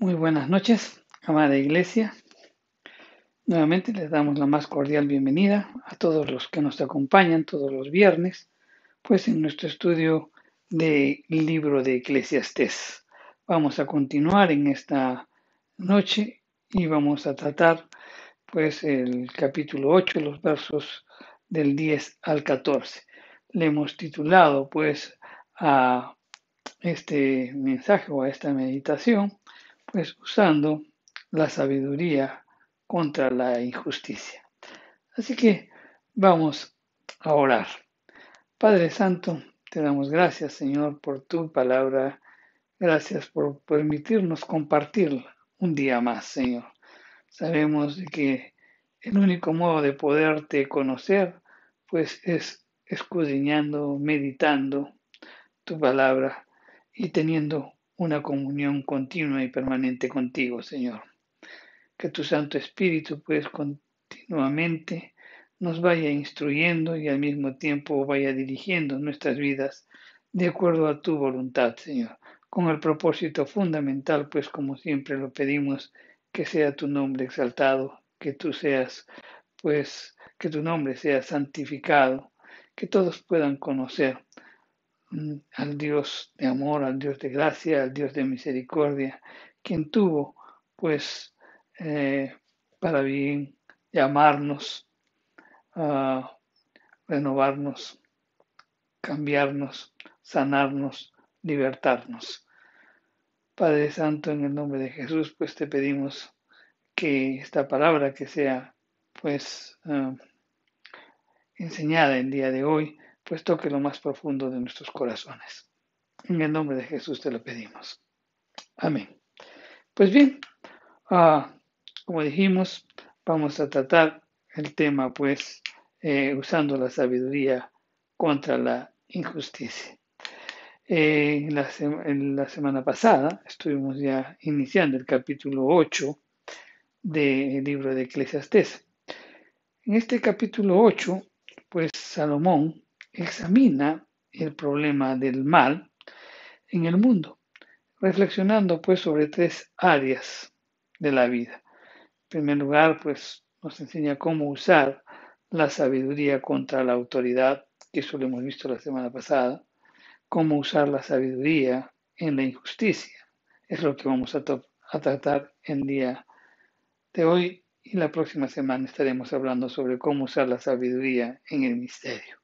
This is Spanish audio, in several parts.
Muy buenas noches, amada iglesia. Nuevamente les damos la más cordial bienvenida a todos los que nos acompañan todos los viernes, pues en nuestro estudio del libro de Eclesiastés. Vamos a continuar en esta noche y vamos a tratar pues el capítulo 8, los versos del 10 al 14. Le hemos titulado pues a este mensaje o a esta meditación pues usando la sabiduría contra la injusticia. Así que vamos a orar. Padre Santo, te damos gracias, Señor, por tu palabra. Gracias por permitirnos compartir un día más, Señor. Sabemos de que el único modo de poderte conocer, pues es escudriñando, meditando tu palabra y teniendo una comunión continua y permanente contigo, Señor. Que tu Santo Espíritu, pues, continuamente nos vaya instruyendo y al mismo tiempo vaya dirigiendo nuestras vidas de acuerdo a tu voluntad, Señor, con el propósito fundamental, pues, como siempre lo pedimos, que sea tu nombre exaltado, que tú seas, pues, que tu nombre sea santificado, que todos puedan conocer al Dios de amor, al Dios de gracia, al Dios de misericordia, quien tuvo, pues, eh, para bien llamarnos, a renovarnos, cambiarnos, sanarnos, libertarnos. Padre Santo, en el nombre de Jesús, pues te pedimos que esta palabra que sea, pues, enseñada el día de hoy, pues toque lo más profundo de nuestros corazones. En el nombre de Jesús te lo pedimos. Amén. Pues bien, ah, como dijimos, vamos a tratar el tema, pues, usando la sabiduría contra la injusticia. En la semana pasada estuvimos ya iniciando el capítulo 8 del libro de Eclesiastés. En este capítulo 8, pues Salomón examina el problema del mal en el mundo, reflexionando pues sobre tres áreas de la vida. En primer lugar, pues nos enseña cómo usar la sabiduría contra la autoridad, que eso lo hemos visto la semana pasada, cómo usar la sabiduría en la injusticia. Es lo que vamos a tratar el día de hoy y la próxima semana estaremos hablando sobre cómo usar la sabiduría en el misterio.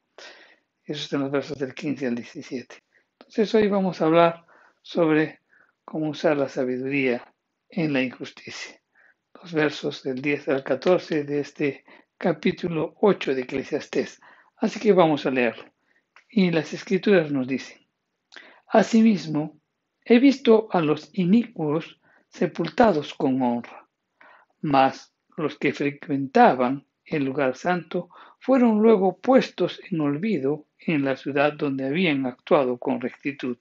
Eso está en los versos del 15 al 17. Entonces hoy vamos a hablar sobre cómo usar la sabiduría en la injusticia. Los versos del 10 al 14 de este capítulo 8 de Eclesiastés. Así que vamos a leerlo. Y las escrituras nos dicen, asimismo, he visto a los inicuos sepultados con honra, mas los que frecuentaban el lugar santo fueron luego puestos en olvido en la ciudad donde habían actuado con rectitud.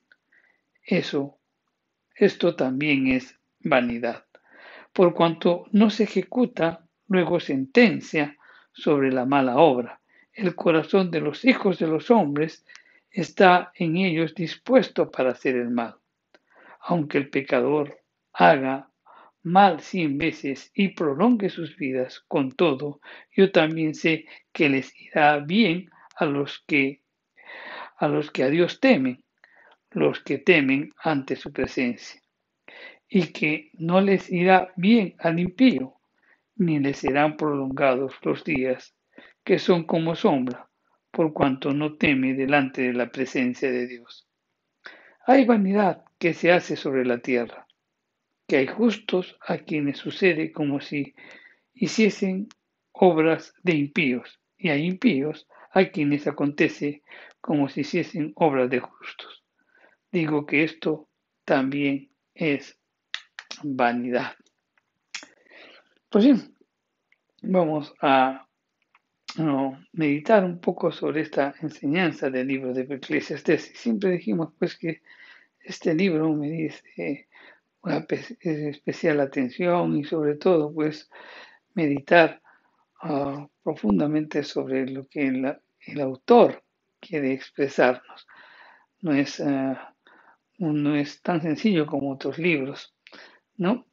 Esto también es vanidad, por cuanto no se ejecuta luego sentencia sobre la mala obra. El corazón de los hijos de los hombres está en ellos dispuesto para hacer el mal. Aunque el pecador haga mal 100 veces y prolongue sus vidas, con todo, yo también sé que les irá bien a los que a Dios temen, los que temen ante su presencia, y que no les irá bien al impío, ni les serán prolongados los días, que son como sombra, por cuanto no teme delante de la presencia de Dios. Hay vanidad que se hace sobre la tierra, que hay justos a quienes sucede como si hiciesen obras de impíos, y hay impíos a quienes acontece como si hiciesen obras de justos. Digo que esto también es vanidad. Pues bien, vamos a meditar un poco sobre esta enseñanza del libro de Eclesiastés. Siempre dijimos pues que este libro merece una especial atención y sobre todo pues meditar profundamente sobre lo que el autor quiere expresarnos. No es, no es tan sencillo como otros libros. ¿no?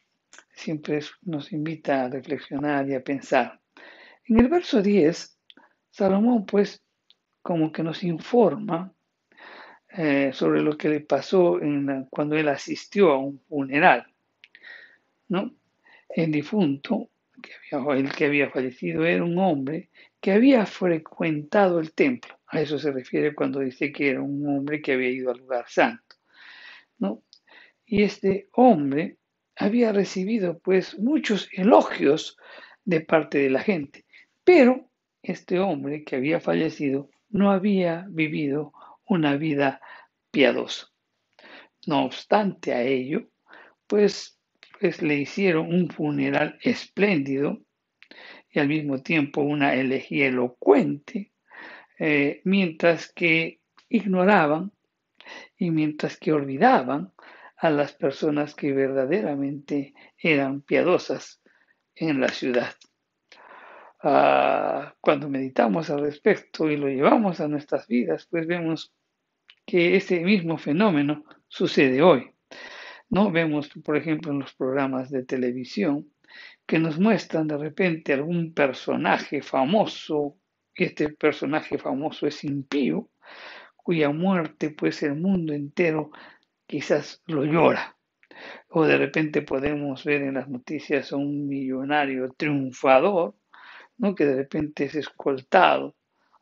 Siempre nos invita a reflexionar y a pensar. En el verso 10, Salomón pues como que nos informa sobre lo que le pasó cuando él asistió a un funeral, ¿no? El difunto, el que había fallecido, era un hombre que había frecuentado el templo. A eso se refiere cuando dice que era un hombre que había ido al lugar santo, ¿no? Y este hombre había recibido pues muchos elogios de parte de la gente, pero este hombre que había fallecido no había vivido una vida piadosa. No obstante a ello, pues le hicieron un funeral espléndido y al mismo tiempo una elegía elocuente, mientras que ignoraban y mientras que olvidaban a las personas que verdaderamente eran piadosas en la ciudad. Cuando meditamos al respecto y lo llevamos a nuestras vidas, pues vemos que ese mismo fenómeno sucede hoy. ¿No? Vemos, por ejemplo, en los programas de televisión que nos muestran de repente algún personaje famoso, y este personaje famoso es impío, cuya muerte pues el mundo entero quizás lo llora. O de repente podemos ver en las noticias a un millonario triunfador, ¿no? Que de repente es escoltado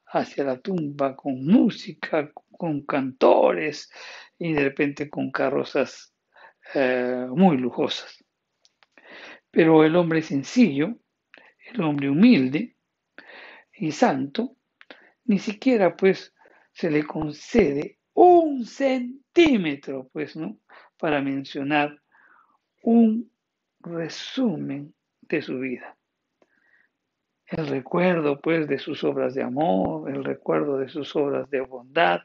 hacia la tumba con música, con cantores y de repente con carrozas muy lujosas. Pero el hombre sencillo, el hombre humilde y santo, ni siquiera pues se le concede un centímetro, pues, ¿no? Para mencionar un resumen de su vida. El recuerdo, pues, de sus obras de amor, el recuerdo de sus obras de bondad,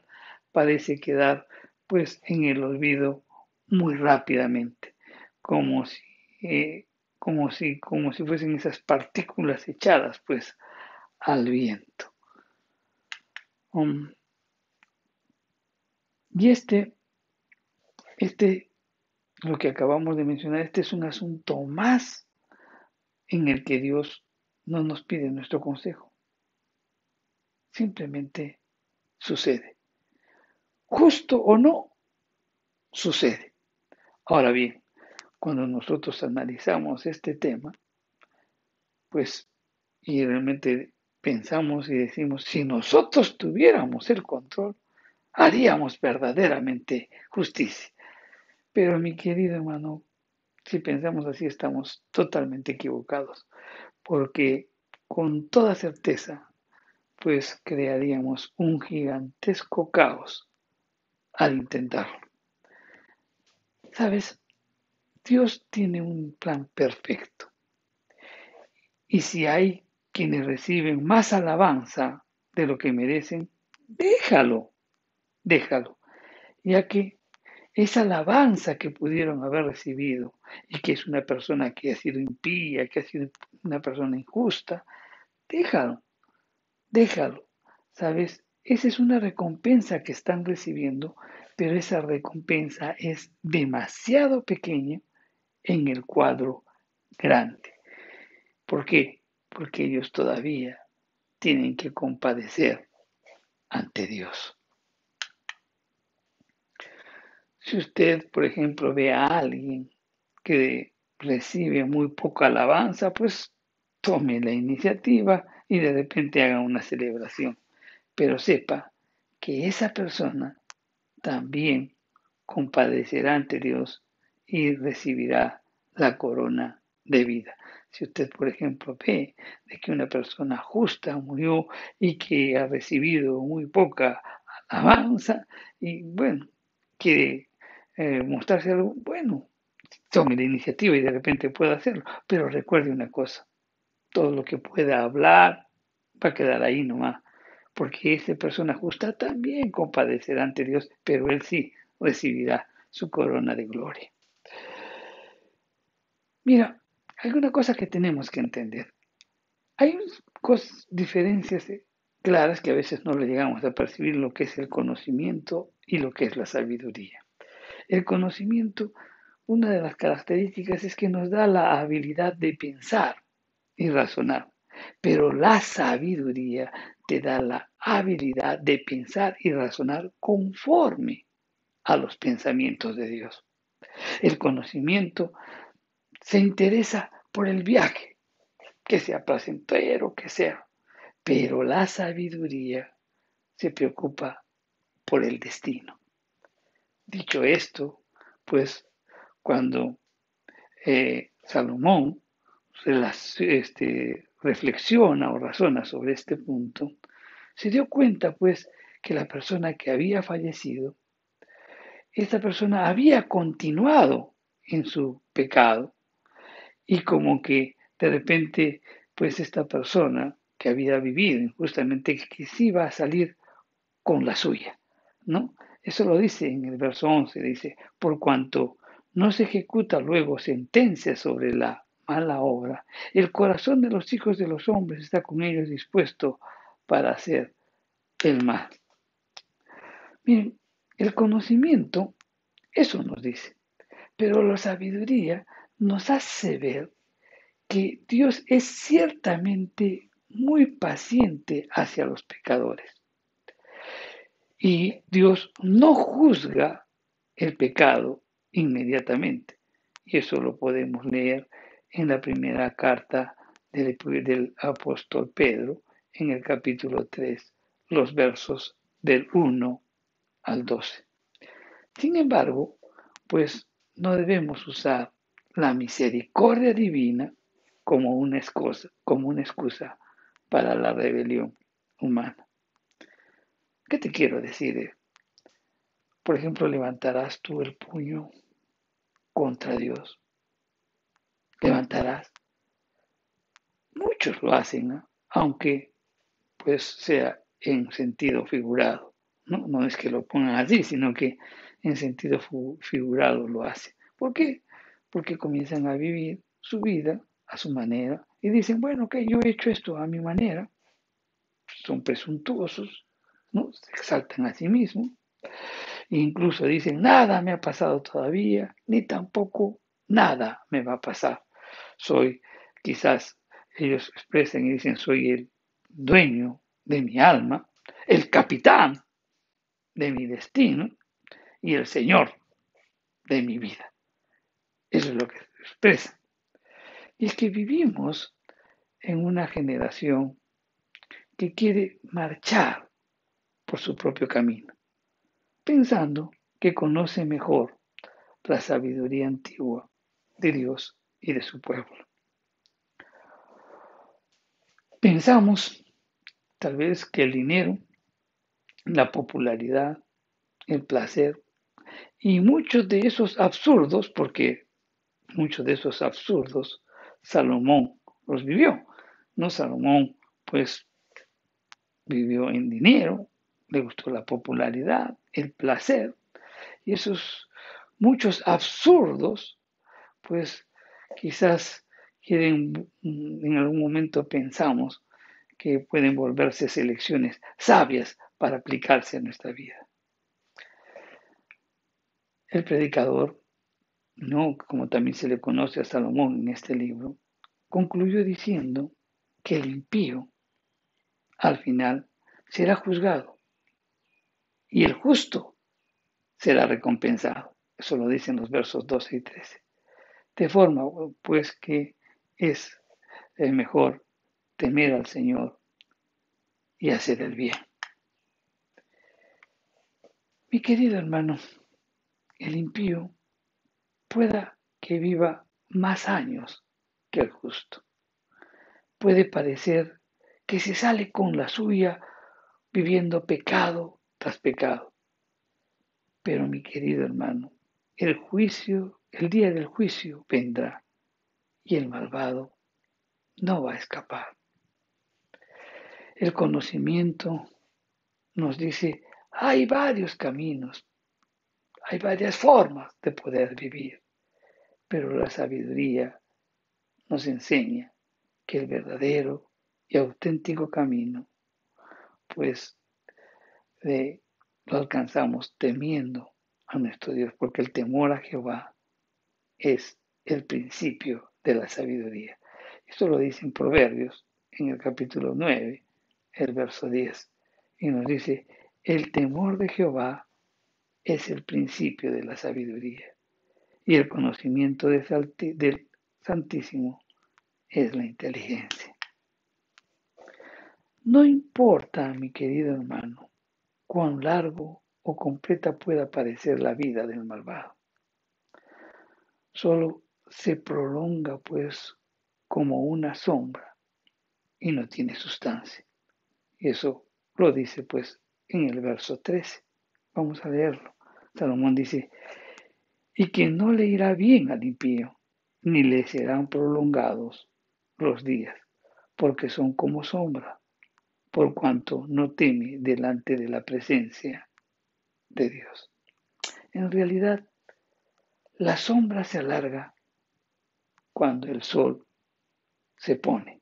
parece quedar, pues, en el olvido muy rápidamente, como si, eh, como si fuesen esas partículas echadas, pues, al viento. Y lo que acabamos de mencionar, este es un asunto más en el que Dios no nos pide nuestro consejo. Simplemente sucede. Justo o no, sucede. Ahora bien, cuando nosotros analizamos este tema, pues, y realmente pensamos y decimos, si nosotros tuviéramos el control, haríamos verdaderamente justicia. Pero mi querido hermano, si pensamos así, estamos totalmente equivocados, porque con toda certeza, pues crearíamos un gigantesco caos al intentarlo. ¿Sabes? Dios tiene un plan perfecto. Y si hay quienes reciben más alabanza de lo que merecen, déjalo, déjalo, ya que esa alabanza que pudieron haber recibido y que es una persona que ha sido impía, que ha sido una persona injusta, déjalo, déjalo, ¿sabes? Esa es una recompensa que están recibiendo, pero esa recompensa es demasiado pequeña en el cuadro grande. ¿Por qué? Porque ellos todavía tienen que compadecer ante Dios. Si usted, por ejemplo, ve a alguien que recibe muy poca alabanza, pues tome la iniciativa y de repente haga una celebración. Pero sepa que esa persona también compadecerá ante Dios y recibirá la corona de vida. Si usted, por ejemplo, ve de que una persona justa murió y que ha recibido muy poca alabanza y bueno, quiere mostrarse algo, bueno, tome la iniciativa y de repente pueda hacerlo. Pero recuerde una cosa, todo lo que pueda hablar va a quedar ahí nomás, porque esa persona justa también compadecerá ante Dios, pero él sí recibirá su corona de gloria. Mira, hay una cosa que tenemos que entender. Hay diferencias claras que a veces no le llegamos a percibir lo que es el conocimiento y lo que es la sabiduría. El conocimiento una de las características es que nos da la habilidad de pensar y razonar, pero la sabiduría te da la habilidad de pensar y razonar conforme a los pensamientos de Dios. El conocimiento se interesa por el viaje, que sea placentero, que sea, pero la sabiduría se preocupa por el destino. Dicho esto, pues cuando Salomón reflexiona o razona sobre este punto, se dio cuenta pues que la persona que había fallecido, esta persona había continuado en su pecado y como que de repente pues esta persona que había vivido injustamente que sí iba a salir con la suya, ¿no? Eso lo dice en el verso 11, dice, por cuanto no se ejecuta luego sentencia sobre la mala obra, el corazón de los hijos de los hombres está con ellos dispuesto para hacer el mal. Miren, el conocimiento, eso nos dice, pero la sabiduría nos hace ver que Dios es ciertamente muy paciente hacia los pecadores. Y Dios no juzga el pecado inmediatamente. Y eso lo podemos leer en la primera carta del apóstol Pedro, en el capítulo 3, los versos del 1 al 12. Sin embargo, pues no debemos usar la misericordia divina como una excusa para la rebelión humana. ¿Qué te quiero decir? Por ejemplo, levantarás tú el puño contra Dios. Levantarás. Muchos lo hacen, ¿no? Aunque pues sea en sentido figurado. ¿No? No es que lo pongan así, sino que en sentido figurado lo hacen. ¿Por qué? Porque comienzan a vivir su vida a su manera y dicen, bueno, que yo he hecho esto a mi manera. Son presuntuosos, ¿no? Se exaltan a sí mismos. E incluso dicen, nada me ha pasado todavía, ni tampoco nada me va a pasar. Soy, quizás ellos expresan y dicen, soy el dueño de mi alma, el capitán de mi destino y el señor de mi vida. Eso es lo que expresan. Y es que vivimos en una generación que quiere marchar por su propio camino, pensando que conoce mejor la sabiduría antigua de Dios y de su pueblo. Pensamos tal vez que el dinero, la popularidad, el placer y muchos de esos absurdos, porque muchos de esos absurdos Salomón los vivió. No, Salomón pues vivió en dinero, le gustó la popularidad, el placer y esos muchos absurdos pues quizás quieren, en algún momento pensamos que pueden volverse selecciones sabias para aplicarse a nuestra vida. El predicador, no como también se le conoce a Salomón en este libro, concluyó diciendo que el impío al final será juzgado y el justo será recompensado. Eso lo dicen los versos 12 y 13. De forma pues que es mejor temer al Señor y hacer el bien. Mi querido hermano, el impío pueda que viva más años que el justo. Puede parecer que se sale con la suya viviendo pecado tras pecado. Pero mi querido hermano, el día del juicio vendrá y el malvado no va a escapar. El conocimiento nos dice, hay varios caminos, hay varias formas de poder vivir, pero la sabiduría nos enseña que el verdadero y auténtico camino, pues lo alcanzamos temiendo a nuestro Dios, porque el temor a Jehová es el principio de la sabiduría. Esto lo dice en Proverbios, en el capítulo 9, el verso 10. Y nos dice, el temor de Jehová es el principio de la sabiduría. Y el conocimiento del Santísimo es la inteligencia. No importa, mi querido hermano, cuán largo o completa pueda parecer la vida del malvado. Solo se prolonga, pues, como una sombra y no tiene sustancia. Y eso lo dice, pues, en el verso 13. Vamos a leerlo. Salomón dice, y que no le irá bien al impío, ni le serán prolongados los días, porque son como sombra, por cuanto no teme delante de la presencia de Dios. En realidad, la sombra se alarga cuando el sol se pone.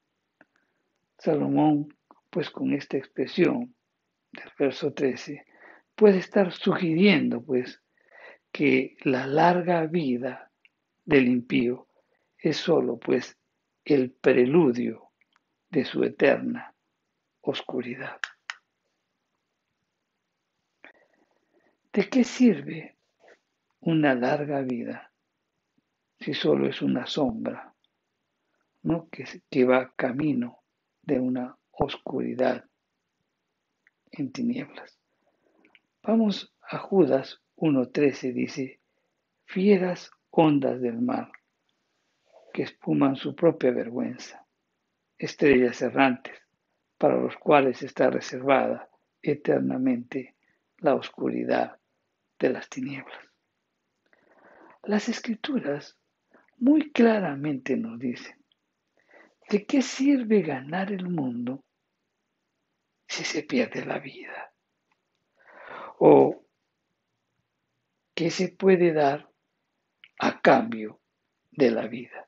Salomón, pues con esta expresión del verso 13, puede estar sugiriendo, pues, que la larga vida del impío es solo, pues, el preludio de su eterna oscuridad. ¿De qué sirve una larga vida si solo es una sombra, ¿no? que va camino de una oscuridad en tinieblas? Vamos a Judas 1:13, dice, fieras ondas del mar que espuman su propia vergüenza, estrellas errantes para los cuales está reservada eternamente la oscuridad de las tinieblas. Las Escrituras muy claramente nos dicen, ¿de qué sirve ganar el mundo si se pierde la vida? ¿O qué se puede dar a cambio de la vida?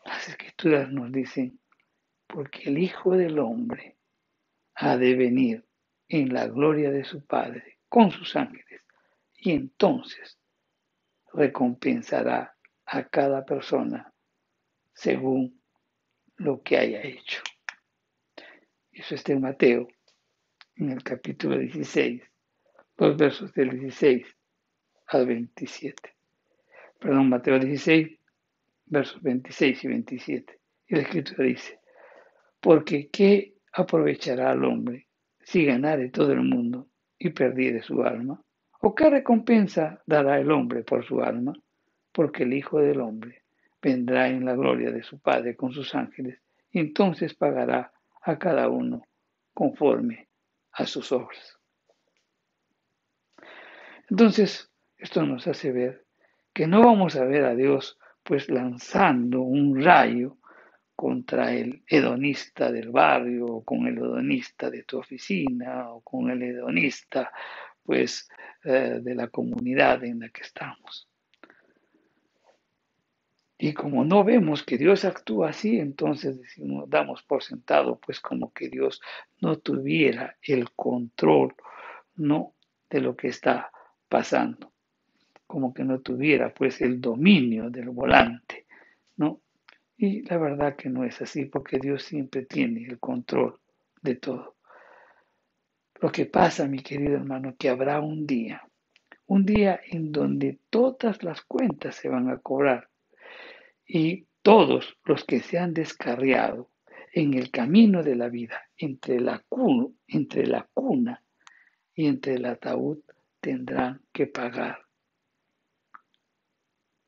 Las Escrituras nos dicen, porque el Hijo del Hombre ha de venir en la gloria de su Padre con sus ángeles, y entonces recompensará a cada persona según lo que haya hecho. Eso está en Mateo, en el capítulo 16, los versos del 16 al 27. Perdón, Mateo 16, versos 26 y 27. Y la Escritura dice, porque ¿qué aprovechará al hombre si ganare todo el mundo y perdiere su alma? ¿O qué recompensa dará el hombre por su alma? Porque el Hijo del Hombre vendrá en la gloria de su Padre con sus ángeles, y entonces pagará a cada uno conforme a sus obras. Entonces, esto nos hace ver que no vamos a ver a Dios pues lanzando un rayo contra el hedonista del barrio, o con el hedonista de tu oficina, o con el hedonista pues de la comunidad en la que estamos. Y como no vemos que Dios actúa así, entonces decimos, damos por sentado, pues como que Dios no tuviera el control, ¿no?, de lo que está pasando, como que no tuviera pues el dominio del volante, ¿no? Y la verdad que no es así, porque Dios siempre tiene el control de todo. Lo que pasa, mi querido hermano, que habrá un día en donde todas las cuentas se van a cobrar. Y todos los que se han descarriado en el camino de la vida, entre la cuna y entre el ataúd, tendrán que pagar.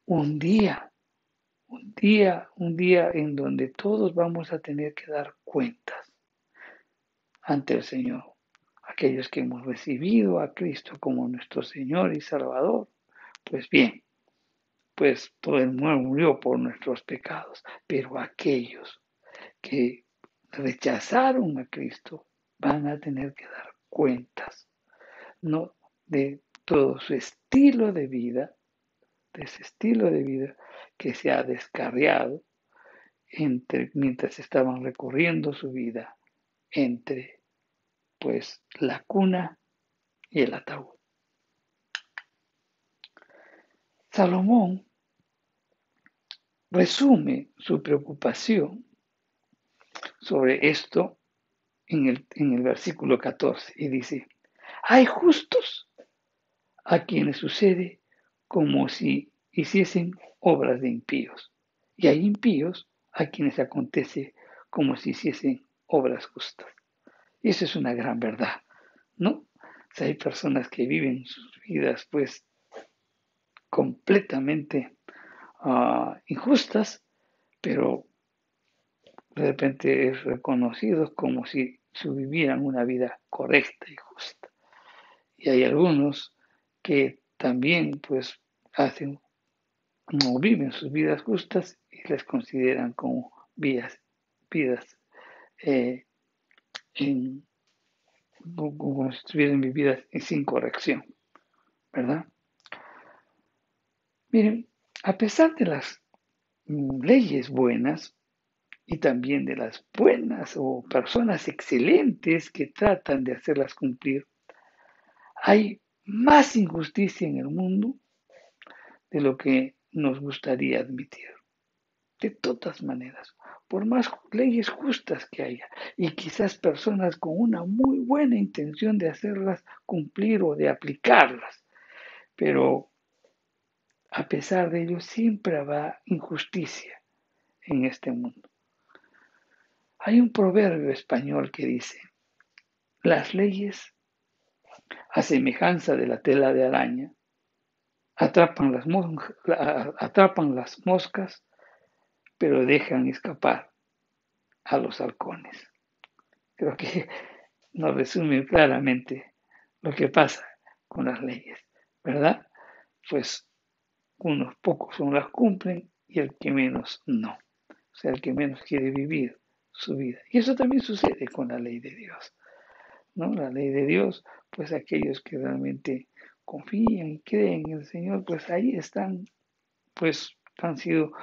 Un día en donde todos vamos a tener que dar cuentas ante el Señor. Aquellos que hemos recibido a Cristo como nuestro Señor y Salvador, pues bien, pues todo el mundo murió por nuestros pecados, pero aquellos que rechazaron a Cristo van a tener que dar cuentas, ¿no?, de todo su estilo de vida, de ese estilo de vida que se ha descarriado mientras estaban recorriendo su vida entre pues la cuna y el ataúd. Salomón resume su preocupación sobre esto en el versículo 14 y dice, hay justos a quienes sucede como si hiciesen obras de impíos, y hay impíos a quienes acontece como si hiciesen obras justas. Y eso es una gran verdad, ¿no? O sea, hay personas que viven sus vidas pues completamente injustas, pero de repente es reconocido como si vivieran una vida correcta y justa. Y hay algunos que también pues hacen o viven sus vidas justas y les consideran como vidas eh, en, como si estuvieran vividas sin corrección, ¿verdad? Miren, a pesar de las leyes buenas y también de las buenas o personas excelentes que tratan de hacerlas cumplir, hay más injusticia en el mundo de lo que nos gustaría admitir. De todas maneras, por más leyes justas que haya y quizás personas con una muy buena intención de hacerlas cumplir o de aplicarlas, pero a pesar de ello siempre habrá injusticia en este mundo. Hay un proverbio español que dice, las leyes, a semejanza de la tela de araña, atrapan las moscas, pero dejan escapar a los halcones. Creo que nos resume claramente lo que pasa con las leyes, ¿verdad? Pues unos pocos son las cumplen y el que menos no. O sea, el que menos quiere vivir su vida. Y eso también sucede con la ley de Dios, ¿no? La ley de Dios, pues aquellos que realmente confían y creen en el Señor, pues ahí están, pues han sido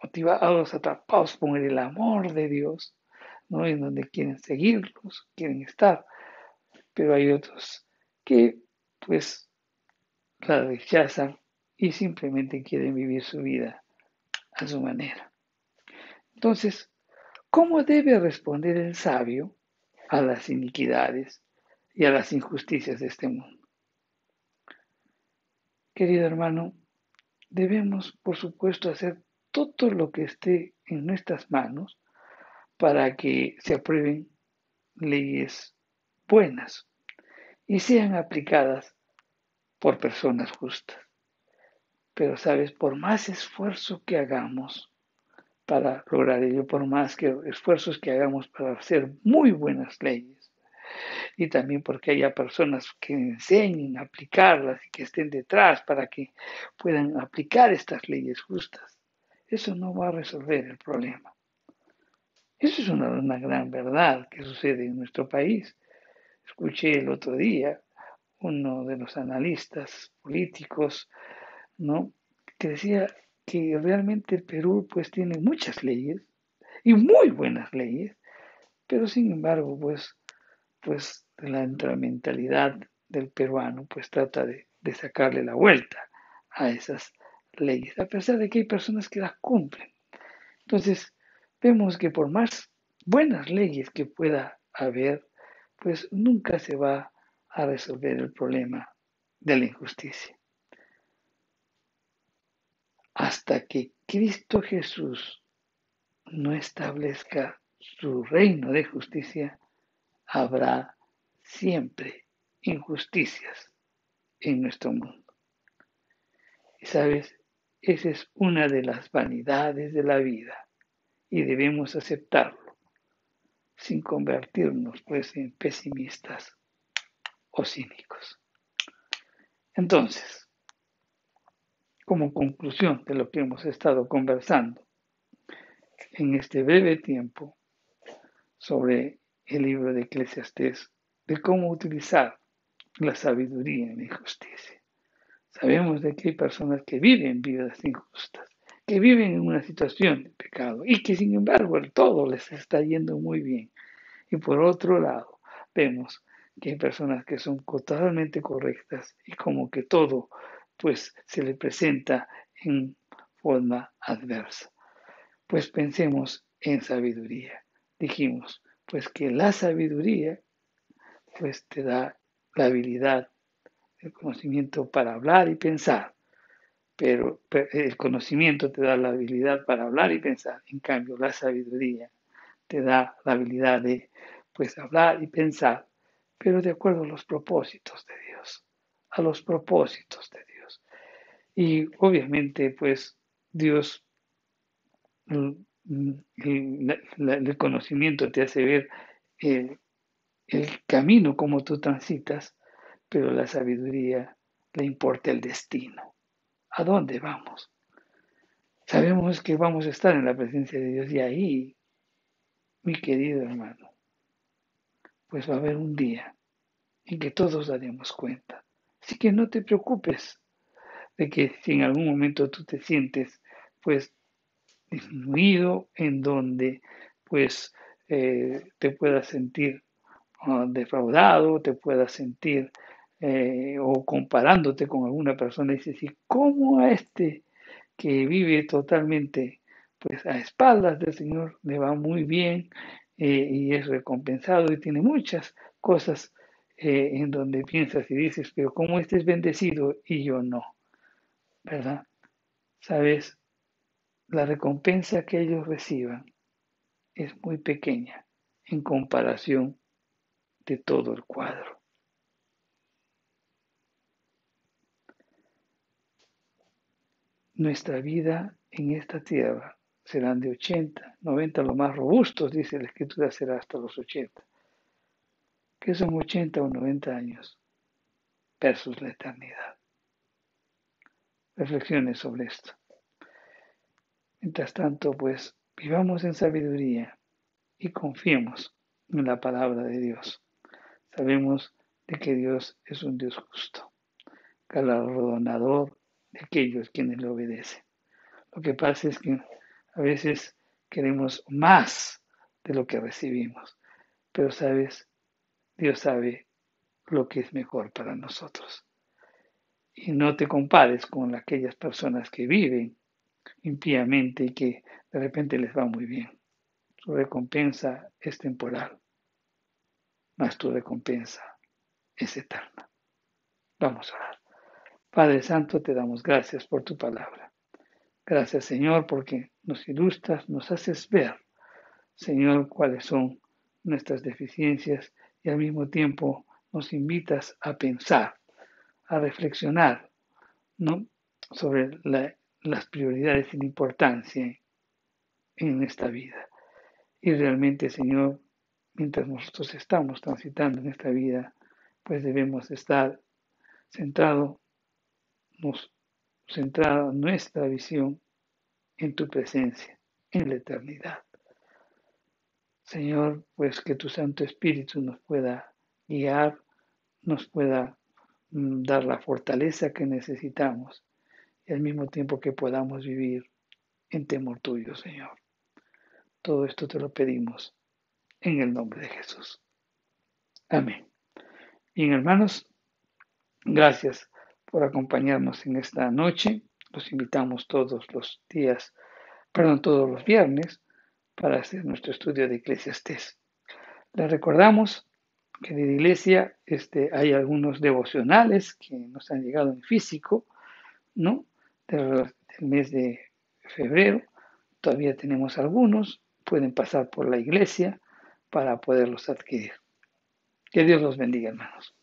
motivados, atrapados por el amor de Dios, ¿no? En donde quieren seguirlos, quieren estar. Pero hay otros que, pues, la rechazan y simplemente quieren vivir su vida a su manera. Entonces, ¿cómo debe responder el sabio a las iniquidades y a las injusticias de este mundo? Querido hermano, debemos, por supuesto, hacer todo lo que esté en nuestras manos para que se aprueben leyes buenas y sean aplicadas por personas justas. Pero, sabes, por más esfuerzo que hagamos para lograr ello, por más esfuerzos que hagamos para hacer muy buenas leyes, y también porque haya personas que enseñen a aplicarlas y que estén detrás para que puedan aplicar estas leyes justas, eso no va a resolver el problema. Eso es una gran verdad que sucede en nuestro país. Escuché el otro día uno de los analistas políticos, ¿no? Que decía que realmente el Perú pues tiene muchas leyes y muy buenas leyes, pero sin embargo pues la mentalidad del peruano pues trata de sacarle la vuelta a esas leyes, a pesar de que hay personas que las cumplen. Entonces, vemos que por más buenas leyes que pueda haber, pues nunca se va a resolver el problema de la injusticia. Hasta que Cristo Jesús no establezca su reino de justicia, habrá siempre injusticias en nuestro mundo. Y sabes, esa es una de las vanidades de la vida y debemos aceptarlo sin convertirnos pues en pesimistas o cínicos. Entonces, como conclusión de lo que hemos estado conversando en este breve tiempo sobre el libro de Eclesiastés, de cómo utilizar la sabiduría en la injusticia. Sabemos de que hay personas que viven vidas injustas, que viven en una situación de pecado y que sin embargo el todo les está yendo muy bien. Y por otro lado, vemos que hay personas que son totalmente correctas y como que todo pues se le presenta en forma adversa. Pues pensemos en sabiduría. Dijimos, pues que la sabiduría pues te da la habilidad, el conocimiento para hablar y pensar, pero el conocimiento te da la habilidad para hablar y pensar. En cambio, la sabiduría te da la habilidad de pues hablar y pensar, pero de acuerdo a los propósitos de Dios, a los propósitos de Dios. Y obviamente pues Dios, el conocimiento te hace ver el camino como tú transitas, pero la sabiduría le importa el destino. ¿A dónde vamos? Sabemos que vamos a estar en la presencia de Dios y ahí, mi querido hermano, pues va a haber un día en que todos daremos cuenta. Así que no te preocupes de que si en algún momento tú te sientes pues disminuido, en donde pues te puedas sentir defraudado, te puedas sentir o comparándote con alguna persona y dices, ¿y cómo a este que vive totalmente pues a espaldas del Señor le va muy bien y es recompensado y tiene muchas cosas en donde piensas y dices, pero cómo este es bendecido y yo no, ¿verdad? Sabes, la recompensa que ellos reciban es muy pequeña en comparación de todo el cuadro. Nuestra vida en esta tierra serán de 80, 90, los más robustos, dice la Escritura, será hasta los 80. ¿Qué son 80 o 90 años versus la eternidad? Reflexiones sobre esto. Mientras tanto, pues, vivamos en sabiduría y confiemos en la palabra de Dios. Sabemos de que Dios es un Dios justo, galardonador de aquellos quienes le obedecen. Lo que pasa es que a veces queremos más de lo que recibimos, pero sabes, Dios sabe lo que es mejor para nosotros. Y no te compares con aquellas personas que viven impíamente y que de repente les va muy bien. Su recompensa es temporal, mas tu recompensa es eterna. Vamos a orar. Padre Santo, te damos gracias por tu palabra. Gracias, Señor, porque nos ilustras, nos haces ver, Señor, cuáles son nuestras deficiencias y al mismo tiempo nos invitas a pensar, a reflexionar, ¿no?, sobre las prioridades y la importancia en esta vida. Y realmente, Señor, mientras nosotros estamos transitando en esta vida, pues debemos estar centrada nuestra visión en tu presencia, en la eternidad. Señor, pues que tu Santo Espíritu nos pueda guiar, nos pueda dar la fortaleza que necesitamos y al mismo tiempo que podamos vivir en temor tuyo, Señor. Todo esto te lo pedimos en el nombre de Jesús. Amén. Bien, hermanos, gracias por acompañarnos en esta noche. Los invitamos todos los viernes para hacer nuestro estudio de Eclesiastés. Les recordamos que en la iglesia hay algunos devocionales que nos han llegado en físico, ¿no?, del mes de febrero. Todavía tenemos algunos, pueden pasar por la iglesia para poderlos adquirir. Que Dios los bendiga, hermanos.